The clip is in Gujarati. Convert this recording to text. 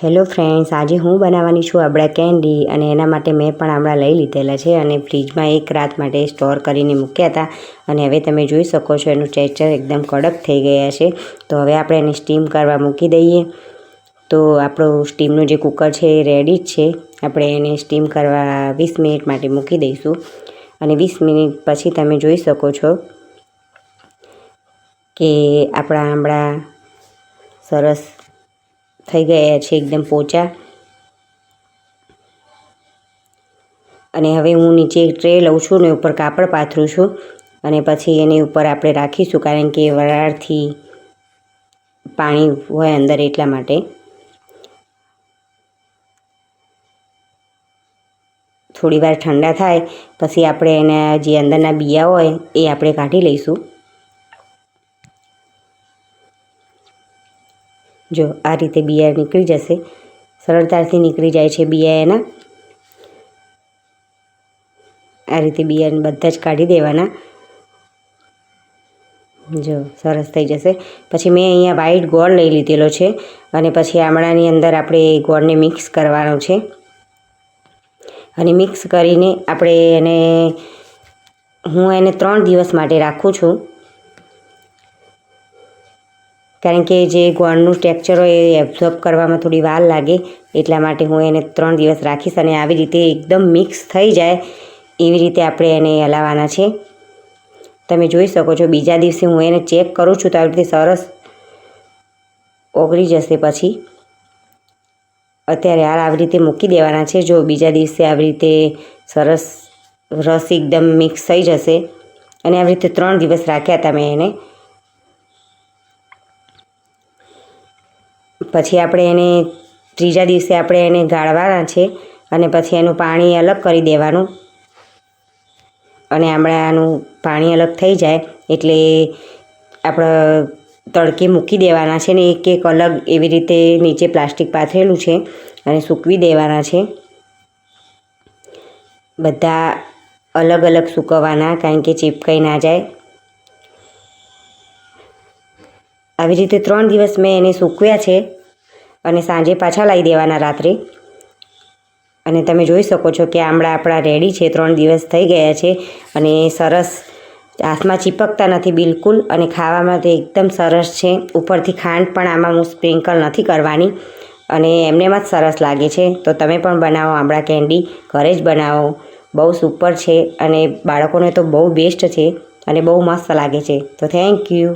હેલો ફ્રેન્ડ્સ, આજે હું બનાવવાની છું આંબળા કેન્ડી અને એના માટે મેં પણ આંબળા લઈ લીધેલા છે અને ફ્રીજમાં એક રાત માટે સ્ટોર કરીને મૂક્યા હતા. અને હવે તમે જોઈ શકો છો એનું ટેક્સચર એકદમ કડક થઈ ગયા છે. તો હવે આપણે એને સ્ટીમ કરવા મૂકી દઈએ. તો આપણું સ્ટીમનું જે કુકર છે એ રેડી જ છે. આપણે એને સ્ટીમ કરવા 20 મિનિટ માટે મૂકી દઈશું અને 20 મિનિટ પછી તમે જોઈ શકો છો કે આપણા આંબળા સરસ થઈ ગયા છે, એકદમ પોચા. અને હવે હું નીચે એક ટ્રે લઉં છું ને ઉપર કાપડ પાથરું છું અને પછી એની ઉપર આપણે રાખીશું, કારણ કે વરાળથી પાણી હોય અંદર એટલા માટે. થોડી વાર ઠંડા થાય પછી આપણે એના જે અંદરના બિયા હોય એ આપણે કાઢી લઈશું. જો આ રીતે બિયા નીકળી જશે, સરળતાથી નીકળી જાય છે બિયા એના. આ રીતે બિયાને બધા જ કાઢી દેવાના. જો સરસ થઈ જશે. પછી મેં અહીંયા વ્હાઈટ ગોળ લઈ લીધેલો છે અને પછી આમળાની અંદર આપણે ગોળને મિક્સ કરવાનો છે અને મિક્સ કરીને આપણે હું એને 3 દિવસ માટે રાખું છું, કારણ કે જે ગોળનું ટેક્સચર હોય એ એબ્ઝોર્બ કરવામાં થોડી વાર લાગે, એટલા માટે હું એને 3 દિવસ રાખીશ. અને આવી રીતે એકદમ મિક્સ થઈ જાય એવી રીતે આપણે એને હલાવવાના છે. તમે જોઈ શકો છો બીજા દિવસે હું એને ચેક કરું છું તો આવી રીતે સરસ ઓગળી જશે. પછી અત્યારે આવી રીતે મૂકી દેવાના છે. જો બીજા દિવસે આવી રીતે સરસ રસ એકદમ મિક્સ થઈ જશે. અને આવી રીતે 3 દિવસ રાખ્યા હતા મેં એને. પછી આપણે એને ત્રીજા દિવસે આપણે એને ગાળવાના છે અને પછી એનું પાણી અલગ કરી દેવાનું. અને આમળાનું પાણી અલગ થઈ જાય એટલે આપણે તડકે મૂકી દેવાના છે ને એક એક અલગ એવી રીતે નીચે પ્લાસ્ટિક પાથરેલું છે અને સૂકવી દેવાના છે. બધા અલગ અલગ સૂકવવાના, કારણ કે ચીપકાઈ ના જાય. આવી રીતે 3 દિવસ મેં એને સૂકવ્યા છે અને સાંજે પાછા લાવી દેવાના રાત્રે. અને તમે જોઈ શકો છો કે આમળા આપણા રેડી છે. 3 દિવસ થઈ ગયા છે અને સરસ હાથમાં ચીપકતા નથી બિલકુલ, અને ખાવામાં તો એકદમ સરસ છે. ઉપરથી ખાંડ પણ આમાં હું સ્પ્રિંકલ નથી કરવાની અને એમનેમ જ સરસ લાગે છે. તો તમે પણ બનાવો આંબળા કેન્ડી, ઘરે જ બનાવો. બહુ સુપર છે અને બાળકોને તો બહુ બેસ્ટ છે અને બહુ મસ્ત લાગે છે. તો થેન્ક યુ.